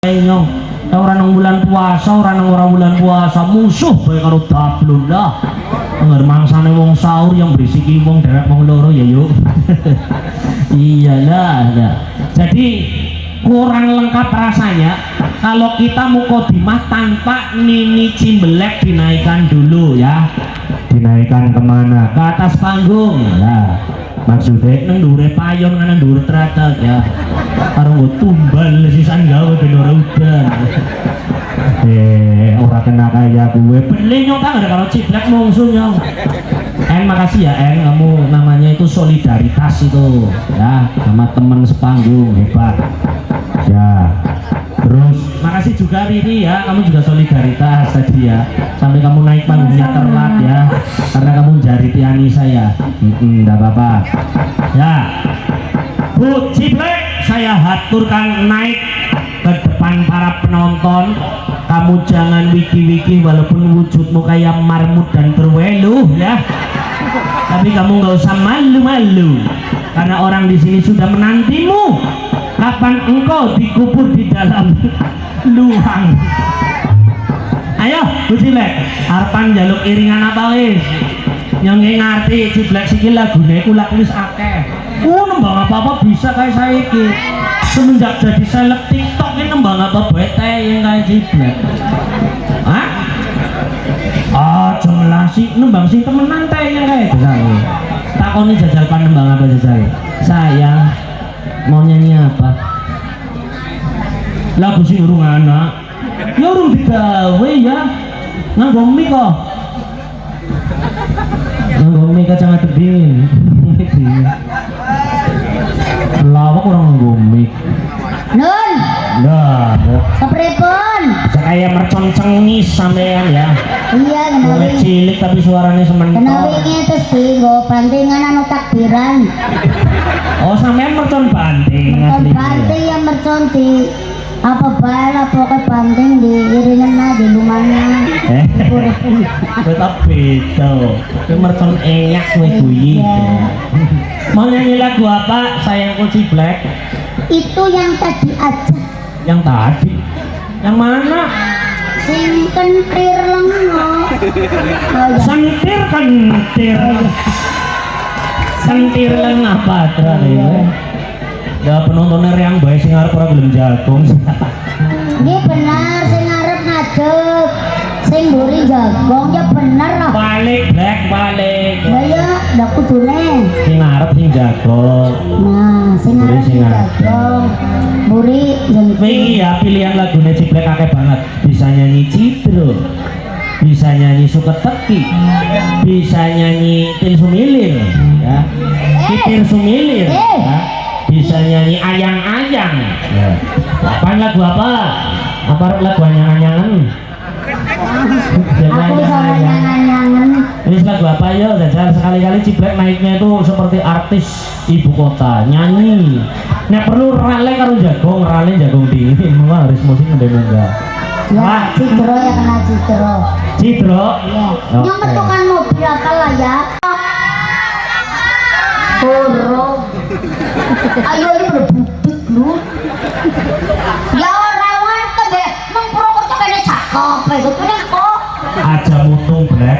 nyong ora nang bulan puasa, ora nang bulan puasa musuh bae karo dablon lah. Ngger mangsane wong sahur yang berisiki wong derek wong loro ya yuk. Iyalah ya. Jadi kurang lengkap rasanya kalau kita mukodimah tanpa Nini Cimbelek dinaikkan dulu ya. Dinaikkan kemana? Ke atas panggung. Nah, maksudnya nang dhuwure payon kan nang dhuwur tratak ya. Karo nggo tumbal sisan gawe ben ora udan. Ora kena kaya gue. Beli nyong kan ada kalau Ciblek mungsuh nyong. Makasih ya kamu namanya itu solidaritas itu ya sama teman sepanggung hebat. Ya. Terus makasih juga Riri ya, kamu juga solidaritas tadi ya. Sampai kamu naik panggungnya telat ya. Karena kamu jari Tiani saya. Enggak apa-apa. Ya. Bu Ciblek, saya haturkan naik ke depan para penonton. Kamu jangan wiki-wiki walaupun wujudmu kayak marmut dan berweluh ya. Tapi kamu nggak usah malu-malu karena orang di sini sudah menantimu. Kapan engkau dikubur di dalam luang? Ayo, Bu Ciblek, harapan jaluk iringan apa wis? Yang ngerti Ciblek siki lagune ku laku wis akeh. Nembang apa-apa bisa kayak saya iki. Semenjak jadi seleb TikTok ini nembang apa bete yang kayak Ciblek. Hah? Jelas sih nembang sing temenan teh yang kayak jajal. Takoni jajal pan nembang apa jajal? Sayang mau nyanyi apa? Lagu sing urung anak. Ya urung digawe ya. Nganggo mic kok. Nganggo mic kacang tebing. Lawak orang nganggo mic. Nun. Nah, Kepripun? kayak mercon cengis sampean ya. Iya, Mulai kenapa? cilik tapi suaranya sementok. Kenapa ini terus dienggo bantingan anu takbiran? Oh, sampean mercon banting Mercon asli. banting yang mercon di apa bala pokoknya banting di iringan lah di rumahnya. Tetap beda. Itu mercon enyak kowe guyi. Iya. Mau nyanyi lagu apa? Sayangku Ciblek. Itu yang tadi aja. Yang tadi. Yang mana? Sing kentir lengo. Oh ya. Sentir kentir. Sentir leng apa terakhir? Dah penontonnya yang baik sing arep ora gelem jagung. Ini benar sing arep ngadeg. Sing mburi jagong ya bener lah. Balik Black balik. Lah ya, ndak kudune. Sing arep sing jagung. Nah, sing Mburi arep sing jagong. Mburi Wingi ya pilihan lagunya Ciblek akeh banget. Bisa nyanyi Cidro, bisa nyanyi Suketeki, bisa nyanyi Tin Sumilir, ya. Kitir Sumilir, ya. Bisa nyanyi Ayang-ayang. Ya. Apa lagu apa? Apa lagu Ayang-ayangan? Aku sama nyangan-nyangan. Ini lagu apa ya? Jajal sekali-kali Ciblek naiknya itu seperti artis ibu kota nyanyi. Nek perlu rale karo jagung dingin, memang harus musik ngendeng-ngendeng. Ya, Cidro ya kena Cidro. Cidro. Iya. Oke. Yang metukan mobil apa lah ya? Burung. Ayo ini udah budek lu. Ya orang wanita deh, mengprokok tuh kayaknya cakep, itu kok. Aja mutung Black.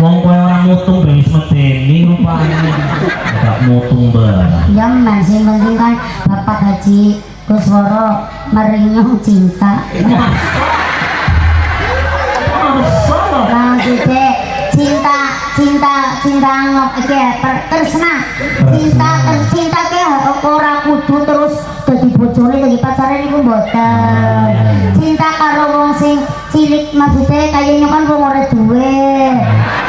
Wong kowe ora mutung wis medeni rupane. Enggak mutung barang. Ya masih penting kan Bapak Haji Kusworo merinyong cinta. Nah, gitu cinta ngop iki terusna. Cinta ke ora kudu terus dadi bojone dadi pacare niku mboten. Cinta karo wong sing cilik maksudnya kayaknya kan wong ora duwe.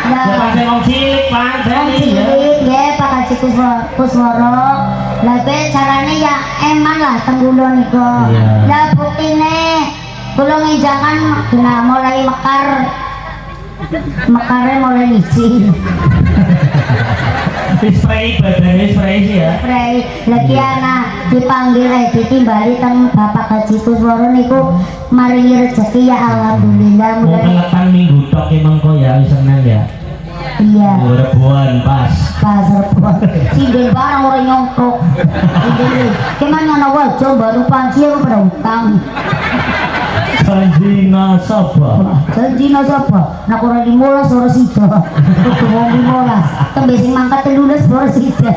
Siapa sing wong cilik Pak? Cilik ya Pak Haji Kusworo. Lah kowe carane ya eman lah tenggulo niku. Iya. Lah buktine kula ngejakan mulai mekarnya mulai licin. Spray badannya spray sih ya. Spray lagi anak dipanggil ditimbali teng Bapak Haji Kusworo niku maringi rezeki ya alhamdulillah. Mau kelekan minggu tok emang kok ya Senin ya. Iya. Rebuan pas. Serba. Sinden barang orang nyongkrok. Sinden. Kemana ana wajo baru panci apa pada utang. Janji nasabah. Janji nasabah. Nak ora 15 ora sida. Kudu wong 15. Tembe sing mangkat 13 ora sida.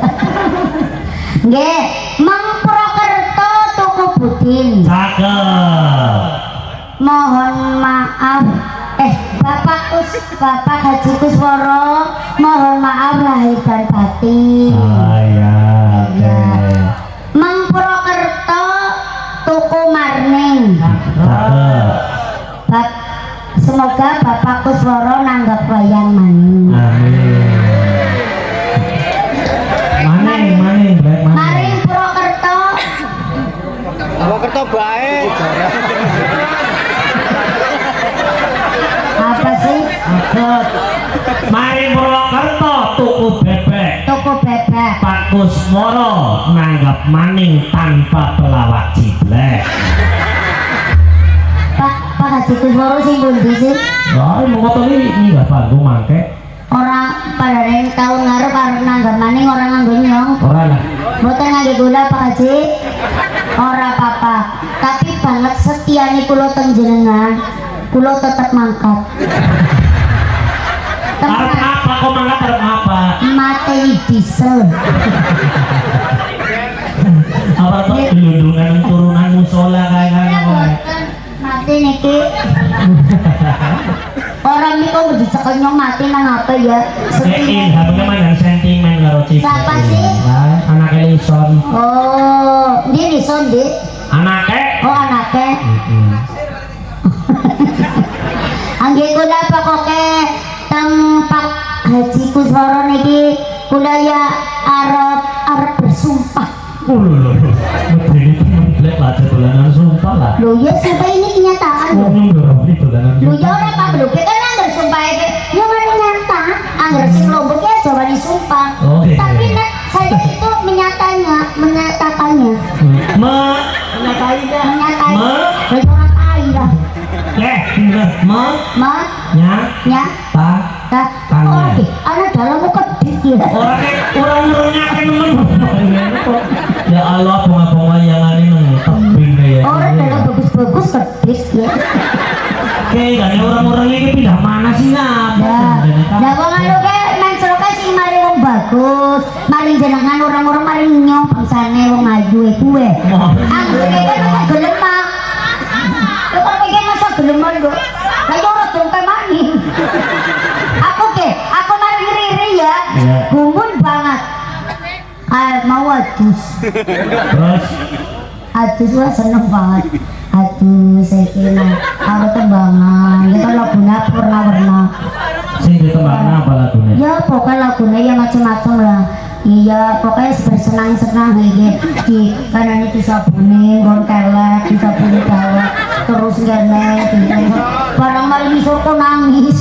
Nggih, Mang Purwokerto tuku budin. Cakep. Mohon maaf. Bapak Haji Kusworo, mohon maaf lahir dan batin. Ya, Ya. Mang Purwokerto tuku marning. cakep. Semoga Bapak Kusworo nanggap wayang maning. Amin. Maning, baik maning. Maring Purwokerto. Purwokerto baik. Apa sih? Cakep. Maring Purwokerto tuku bebek. Tuku bebek. Pak Kusworo nanggap maning tanpa pelawak ciblek. Pak Haji Kusworo sing pundi sih? Wah, mau ngotot ini nggak panggung mangke. Orang pada yang tahun ngarep arep nanggap maning orang nganggo nyong. Ora lah. Mboten ngangge gula Pak Haji. Ora apa-apa. Tapi banget setiane kula teng jenengan. Kula tetep mangkat. Arep apa kok mangkat arep apa? Mateni diesel. Apa tuh gelundungan turunan musola kayak Mati niki. Orang ini kok dicekel nyong mati nang apa ya? Sein, bagaimana sentimen karo Cip? Siapa sih? Anak Elison. Oh, dia Lison, Dik. Anaknya? Oh, anaknya. Angge kula pokoke tempat Haji Kusworo niki kula ya arep bersumpah. Lho. Medeni temen blek lah dolanan sumpah lah. Lho ya sumpah ini kenyataan. Wong nggoroni dolanan. Lho ya ora Pak Blok kan anggar sumpah iki. Ya mari nyata, anggar sing lombok ya jawani sumpah. Oh, iya. Tapi nek saya itu menyatakannya. Menyatainya. Menyatakan. Lha ora tai lah. Bener. Nya. Ya. Ta. Tanya. Oh, oke. Ana dalam kedit ya. Orang nurunyakan temen. Ya Allah, bunga-bunga yang ini nang tebing ya. Orang dalam bagus-bagus kedit ya. Oke, dan orang-orang ini pindah mana sih Ya. Lah wong anu ke mencroke sing mari wong bagus, mari jenengan orang-orang mari nyong bangsane wong maju kuwe. Aku iki kan masa gelem mak. Lha kok iki masa gelem kok. Lah yo ora dongke maning. Aku mari riri ya. Iya. Gumun banget. Mau adus. Terus Adus wah seneng banget. Aduh, saya kira aku tembangan. Ya kan lagunya warna-warna. sing ditembakna apa lagunya? Ya pokoknya lagunya ya macam-macam lah. Iya pokoknya bersenang-senang di kanan itu sabune gon kelek di sabune kelek terus gene barang malam iso kok nangis.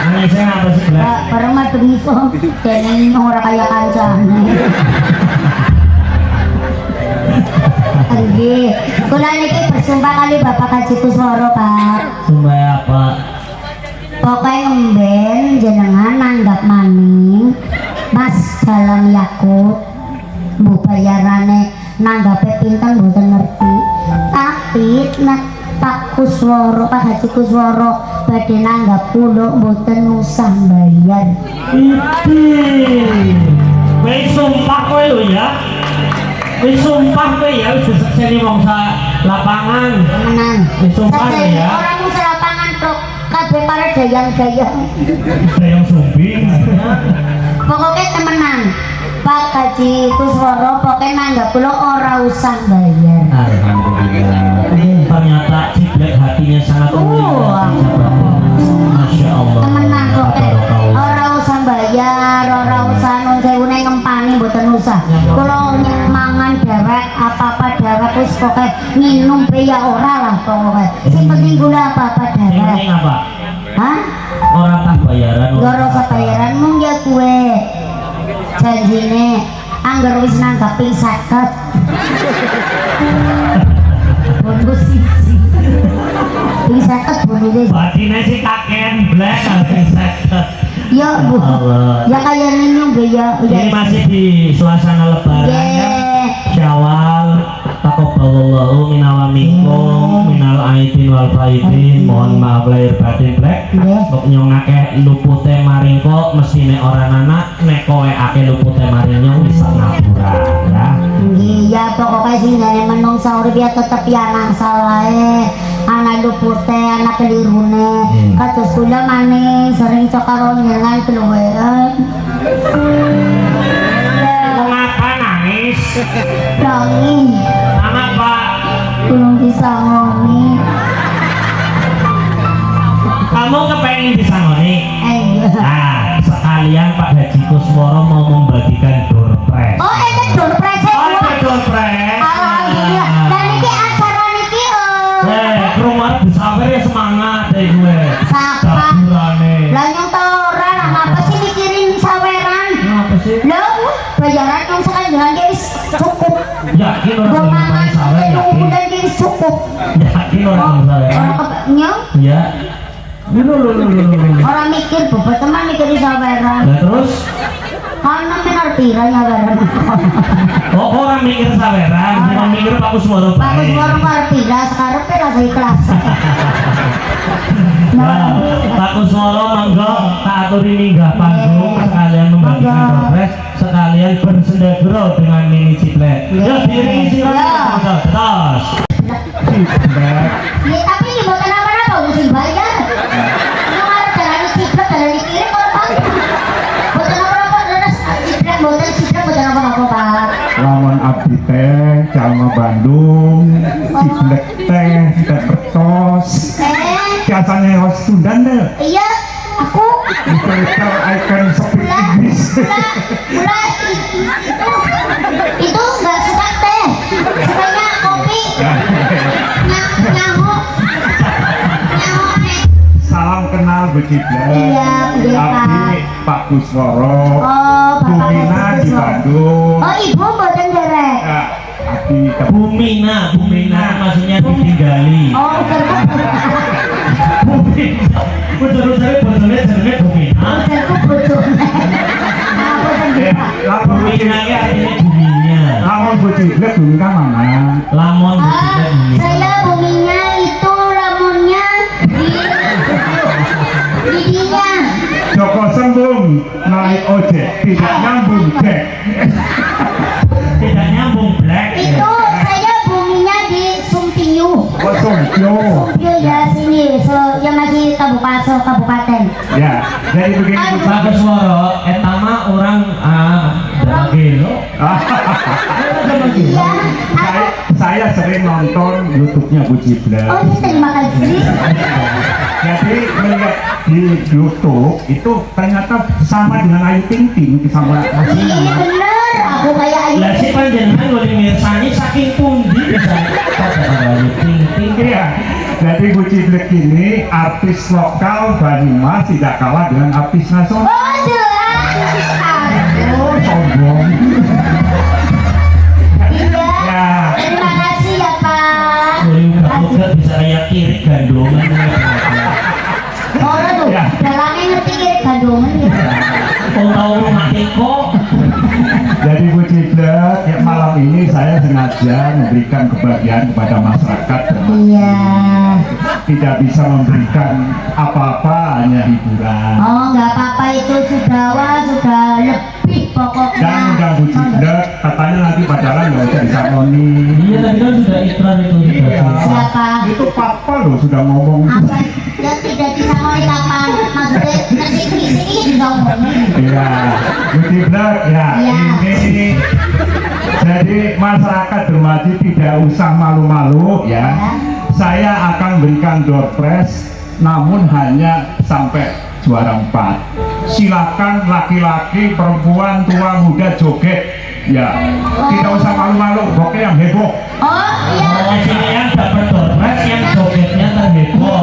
Nangisnya apa sih Blek? Barang malam iso kene ora kaya kancane. Nggih, kula niki bersumpah kali Bapak Haji Kusworo, Pak. Sumpah apa? Pokoknya ngemben jenengan nanggap maning Mas dalam Yakut bu bayarane nanggape pinten mboten ngerti. Tapi nek Pak Kusworo, Pak Haji Kusworo badhe nanggap kula mboten usah bayar. Wis sumpah kowe lho ya. Wis sumpah kowe ya wis sekseni wong sa lapangan. Menang. Wis sumpah lho ya. Orang usaha lapangan tok kabeh para dayang-dayang. Dayang sumbing. Pokoknya temenan Pak Haji Kusworo pokoknya nanggap kula ora usah bayar. Alhamdulillah. Ternyata Ciblek hatinya sangat mulia. Masya Allah. Temenan pokoknya ora usah bayar, ora usah nun sewune ngempani mboten usah. Kula mangan dewek, apa-apa dewek wis pokoknya minum pe ya ora lah pokoknya. Sing penting gula apa-apa Yang dewek. penting apa? Hah? Orang tak bayaran. Ora usah bayaran mung ya kue. Janjine anggar wis nanggap ping 50. Bonus siji. Ping 50 bonus. Batine sih kakean Blek. Ya Bu. Allah. Ya kayak ninyong be ya. Ini masih di suasana lebaran ya. Yeah. Syawal, taqabbalallahu minna wa minkum minal aidin wal faidin. Mohon maaf lahir batin plek. Yeah. Kok nyong akeh lupute maring kok mestine ora anak nek kowe akeh lupute maring nyong bisa ngapura ya. Iya pokoknya sih nggak menungsa urip ya tetep ya anak salahe anak lupute anak kelirune kados kula maning sering cokaro nyengan keluwean Mengapa nangis? nangis Kenapa? belum bisa ngomong Kamu kepengen disangoni? iya Nah, sekalian Pak Haji Kusworo mau membagikan door prize. oh itu door prize Oh, itu door prize. alhamdulillah dan ini acara niki Rumah disawer ya semangat deh gue. Sapa? Daburane. lah yang tau ora lah ngapa sih mikirin saweran Kenapa sih? lah bayaran yang sekarang jangan guys cukup Yakin orang belum Gomangan main sawer yakin. udah guys cukup Yakin orang belum sawer. orang kenyang Ya. Lu. orang mikir bobot teman mikirin saweran Nah terus? karena benar piranya saweran Oh orang mikir saweran, cuma mikir Pak Kusworo bagus baik. orang pira sekarang pira saya ikhlas Nah, Pak Kusworo monggo tak aturi minggah panggung sekalian membagikan Monggo. dompet sekalian bersendagro dengan mini ciplek. Ya diri silakan Ya. terus. ya tapi ini bukan apa-apa mesti bayar yang ada jalan ciplek jalan dikirim orang bukan apa-apa terus ciplek bukan apa-apa Pak Lawan abdi teh jalma Bandung, ciblek teh pertos, biasanya host Sundan deh. iya aku Itu icon speak Mula, English. mula itu nggak suka teh, sukanya kopi. Nyaho, nih. Salam kenal begitu. Iya, iya, Abdi Pak Kusworo, Oh, Bapak Bumina Bapak di Kusworo. Bandung. Oh, ibu boten derek. Ya, Abdi ke Bumina maksudnya ditinggali. Oh, terus Bumina. Betul-betul botolnya jenenge Bumina. terus bojone. Ah, boten derek. Lamun Bumina ya artinya buminya. lamun begitu Bumina mana? Lamon Ah, bumina bumina. saya buminya itu lamunnya di dinya. Joko Sembung naik ojek tidak nyambung dek. Tidak nyambung black. Itu saya buminya di Sumpinyu. Kosong yo. Sumpinyu ya sini, ya masih kabupaten. Ya, jadi begini. Pak Kusworo, etama orang gelo. Iya, aku. Saya sering nonton YouTube-nya Bu Ciblek. Oh, iya, terima kasih. Jadi melihat di YouTube itu ternyata sama dengan Ayu Ting Ting sama Iya aslinya. bener, aku kayak Ayu. Lah si panjenengan boleh mirsani saking pundi bisa kata ting. Iya. Jadi Bu Ciblek ini artis lokal Banyumas tidak kalah dengan artis nasional. Oh, jelas. Aduh. Sombong. Iya. Ya. Terima kasih ya, Pak. Udah bisa kayak kiri gandongan. Orang tuh, Ya. dalangnya ngerti kiri gandungan ya. Kau tahu rumah teko? Jadi Bu Ciblek, ya malam ini saya sengaja memberikan kebahagiaan kepada masyarakat. Iya. Tidak bisa memberikan apa-apa, hanya hiburan. Oh, nggak apa-apa itu sudah lebih pokoknya. Dan udah Bu Ciblek, katanya nanti pacaran nggak usah disangoni. Iya tadi kan sudah ikrar itu. Siapa? Itu papa loh sudah ngomong. Apa? Ya tidak bisa ngomong kapan? Maksudnya nasi ini bisa ngomong. Iya, Bu Ciblek ya Iya. ini. Jadi masyarakat Dermaji tidak usah malu-malu ya. Saya akan berikan door prize, namun hanya sampai juara 4. Silakan laki-laki, perempuan, tua, muda joget. Ya, tidak usah malu-malu. Pokoknya yang heboh. Oh iya. Oh sini yang dapat dompet yang jogetnya terheboh.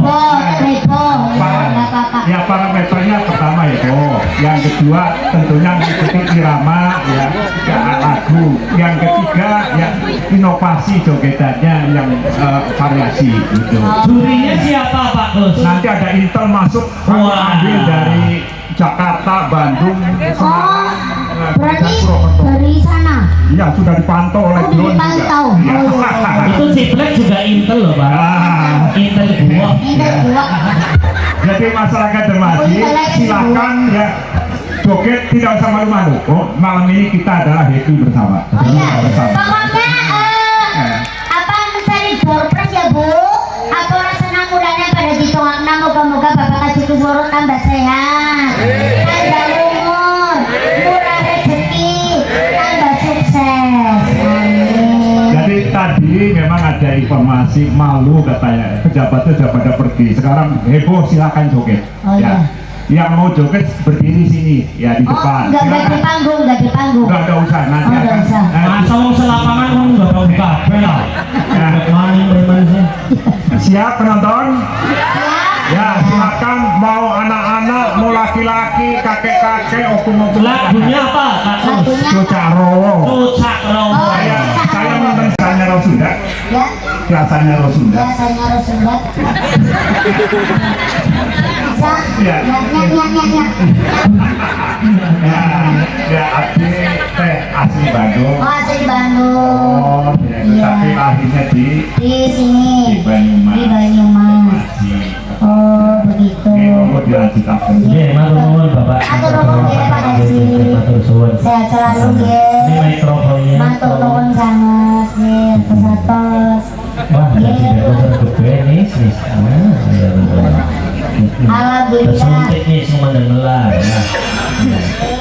Heboh. Ya nggak apa-apa. Ya parameternya pertama itu, yang kedua tentunya mengikuti irama ya lagu, yang ketiga ya inovasi jogetannya yang variasi gitu. Jurinya siapa Pak Gus? Nanti ada Intel masuk Wah. ambil dari Jakarta, Bandung, Oh, Semarang, berarti dan Purwokerto. dari sana. Iya, sudah dipantau oleh Oh, drone dipantau. juga. Iya. Oh, iya. Itu Ciplek juga Intel loh Pak. Ah. Intel gua. Ini dua. Jadi masyarakat Dermaji, Oh, iya, silakan ya joget, tidak usah malu-malu. Oh, malam ini kita adalah happy bersama. Oh iya, Bersama. pokoknya apa mencari door prize ya Bu? Apa senang mudanya pada ditongakna, moga-moga Bapak Haji Kusworo tambah sehat, tambah umur, murah rezeki, tambah sukses. Amin. Jadi tadi memang ada informasi malu katanya pejabatnya sudah pada pergi. Sekarang heboh, silakan joget. Oh, iya. Yang mau joget berdiri sini ya di Oh, depan. enggak di Silakan. panggung, enggak di panggung. Enggak usah nanti Oh, nggak akan. usah. Masa wong selapangan kamu nggak tahu kabeh lah. Nah, Maning preman sih. siap penonton? Ya. Ya silakan, mau anak-anak, mau laki-laki, kakek-kakek, okum-okum. Lagunya apa? Kak Sus? Lagunya Cucak Rowo. Cucak Romo. Oh, Saya nonton rasanya Roh Sunda. Ya, Rasanya Roh Sunda. biasanya Rasulullah. Bisa? Ya. Ya. Ya, ya asli teh asli Bandung. Oh, asli Bandung. Oh, ya, Iya. tapi lahirnya di Di sini. Banyumas. Di Banyumas. Oh, begitu. Ini mau dilanjutkan. Iya, matur nuwun Bapak. Matur nuwun, nggih, Pak Haji. Matur suwun. Sehat selalu, Ini nggih. mikrofonnya. Matur nuwun sangat, nggih. Pesatos. Wah, jadi dekor gede nih, sis. Iya betul. Alhamdulillah. Kesuntik nih semua dengelar. Ya.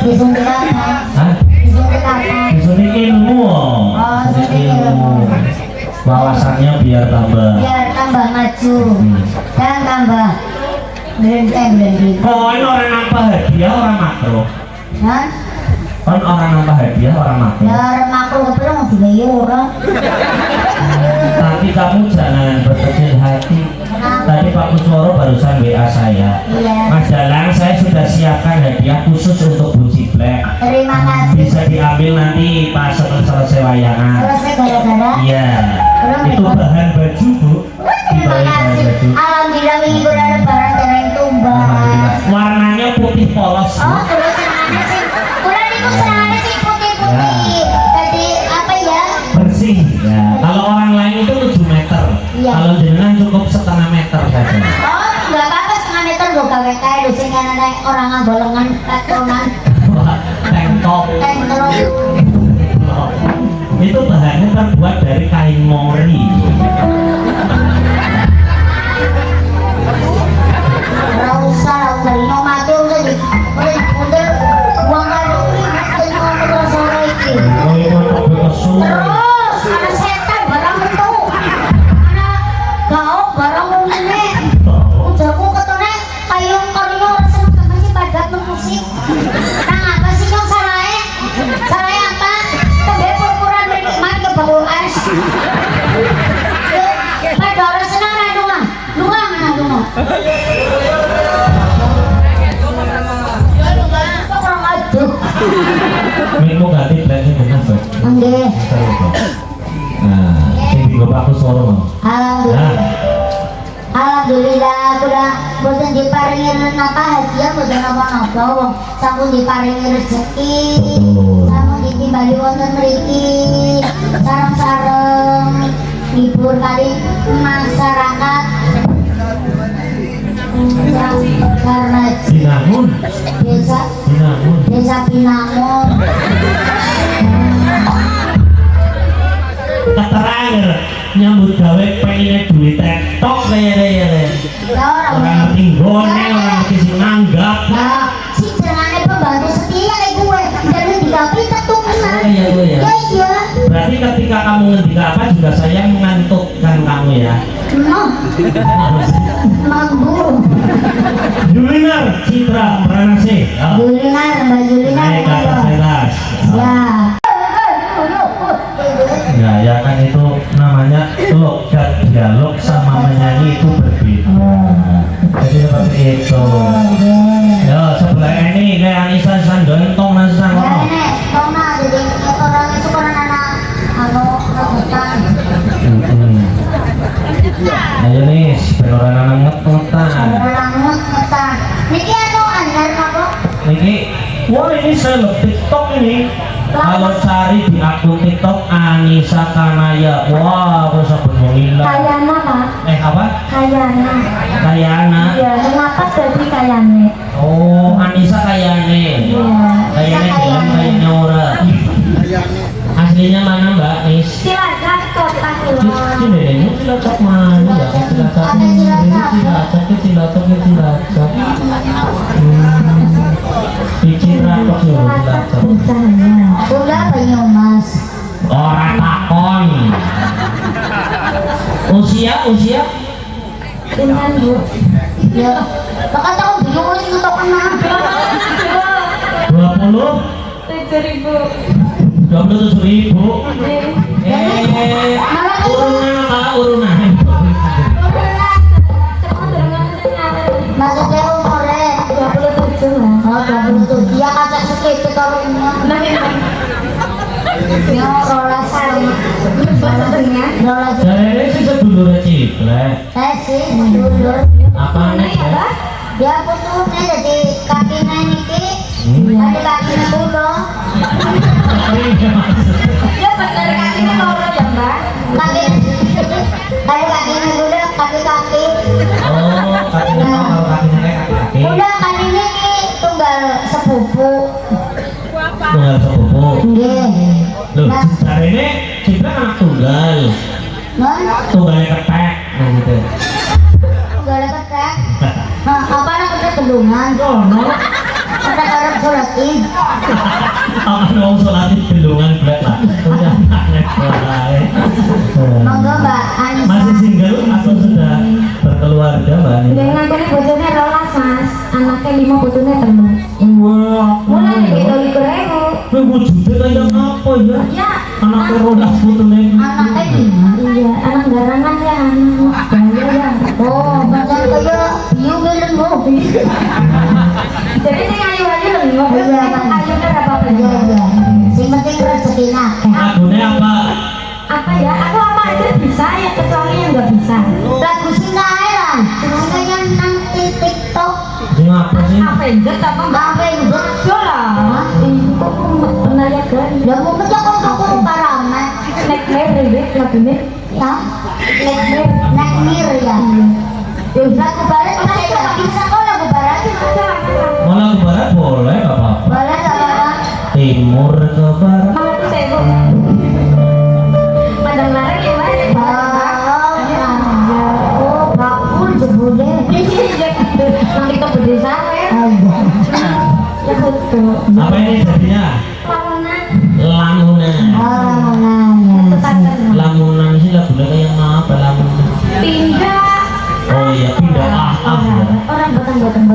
Disuntik apa? Hah? Disuntik apa? Kesuntik ilmu. Oh, suntik ilmu. Wawasannya biar tambah. Biar tambah maju dan tambah berenteng. Oh, ini orang nambah hadiah, orang makro. Hah? Kan orang nambah hadiah, orang makro. Ya orang makro kebetulan mau dibayar orang. Tapi kamu jangan berkecil hati. Tadi Pak Kusworo barusan WA saya. Iya. Mas Dalang, saya sudah siapkan hadiah khusus untuk Bu Ciplek. Terima kasih. Bisa diambil nanti pas selesai wayangan. Selesai gara-gara. Iya. Itu bahan baju Bu. Terima Bahan kasih. baju. Alhamdulillah minggu ada lebaran dereng tumbas. Alhamdulillah. Warnanya putih polos Bu. Oh, terus senangannya sih. Kurang itu senangannya sih putih-putih. Tadi apa ya? Bersih. Ya. Kalau orang lain itu 7 meter. Iya. Kalau jenengan cukup setengah meter saja. Oh, enggak apa-apa setengah meter gue gawe kae lho sing ana orang nggolengan patronan Tank top. tank terus. Itu bahannya terbuat dari kain mori. Ora usah dari mati udah di udah buang kado ini ngomong sore iki. Oh iya, untuk bekesu. Terus ada setan barang itu. Ana gaok barang ngene. Ujarku ketone payung karyo ora seneng temen sih padat musik. Nang apa sih yang salahe? Salahe apa? Tebe purpuran nikmat ke bau es. Pada ora seneng ra dunga. Dunga mana dunga? Kurang aduh. Minggu ganti blending bener Bang. Nggih. Nah, sing digo Pak Kusworo mau. Alhamdulillah. Alhamdulillah udah boten diparingi napa hadiah boten napa-napa wong sampun diparingi rezeki. Betul. Sampun ditimbali wonten mriki sareng-sareng hibur kali masyarakat. Karena Binangun, desa Binangun. keterangan nyambut gawe pengennya duit tektok ya. Ya Orang orang ngerti gone, orang ngerti sing nanggap. nah, si jenenge pembantu setia kayak gue dari tiga pinter tuh Oh iya gue ya. ya iya Berarti ketika kamu ngendika apa juga saya mengantukkan kamu ya. mampu Julinar Citra Pranasih. Julinar Mbak Julinar Naik ke atas teras. ya Ya, ya kan itu namanya logat dialog sama menyanyi itu berbeda. Jadi seperti itu. Ya sebelah ini kayak Anissa Sandoin tong nasi ya sangono. nek tona jadi orang itu kan anak anu rebutan Ayo nih, ben ora nang nget-ngetan. orang ngetan niki anu anyar apa Wah ini seleb TikTok ini. Kalau cari di akun TikTok Anissa Kanaya, wah aku sabun mengilang. Kayana Pak. Apa? Kayana. Kayana. Iya, mengapa jadi kayane? Oh, Anissa Kayane. Iya. Kayane dalam kayaknya orang. Aslinya mana Mbak Nis? Cilacap kota Kulon. Sini ini Cilacap mana ya? Cilacap Ada ini Cilacap. Cilacap. Citra kok ya Cilacap. Udah Banyumas. Orang takon. Usia? Pinten Bu? Ya. Bakal tahu bingung sih untuk kenal. 20? 27.000. Urunan. Maksudnya umurnya 27 lah. Oh 27. Ya kacak segitu kalau ini. Ya rolasan. Maksudnya rolasan. Jadi sih sedulur ciplek. Saya sih dulur. Apa nih? Dia putusnya jadi kakinya niki. Ada kakinya kulo. Ya bener kakinya loro ya Mbak. Kaki. Ada kakinya kulo, kaki-kaki. Oh, kakinya kalau kakinya kayak kaki. Udah kali ini tunggal sepupu. Tunggal sepupu. Nggih. Loh, hari ini ciplek anak tunggal. Non, Tunggalnya ketek, gitu. tunggal ketek. Nah, apa anak ketek bendungan? Oh, no. Ada Arab sholatin. Akan mau sholat di bendungan blek lah. Udah aneh banget. Monggo Mbak Anissa. Masih single atau sudah berkeluarga Mbak Anissa? Dengan kali bojone rolas Mas, anaknya 5 bojone 3. Wah, Mulai gitu iku. Kowe wujudnya kayak apa ya? Ya, Anaknya rolas putune. anaknya 5. Iya, anak garangan ya anak. Gaya ya. Oh, macam kaya biung gelem Bu. Jadi sing ayu-ayu lho. Iya, ayu ora apa-apa. Iya, iya. Sing penting rezekine akeh. Lagunya apa? Apa ya? Aku apa aja bisa ya kecuali yang nggak bisa. Lagu Sinta ae lah. Sing kayak nang TikTok. Sing apa sih? Avengers apa? Avengers lah. Itu pernah ya kan? Ya mungkin ya kok parame. Nightmare ya lagunya. Ya. Nightmare ya. Ya lagu barat masih nggak bisa kok lagu barat. Mau lagu barat boleh nggak apa-apa. Boleh nggak apa-apa. Timur ke barat. Malah tuh saya kok. Padang lari ya Mbak. Oh, bakul jebule. Nanti ke desa ya. Ya betul. Apa ini jadinya? Lamunan. Lamunan. Lamunan sih lagunya kayak apa Lamunan? Pindah. Oh iya pindah ya. Orang boten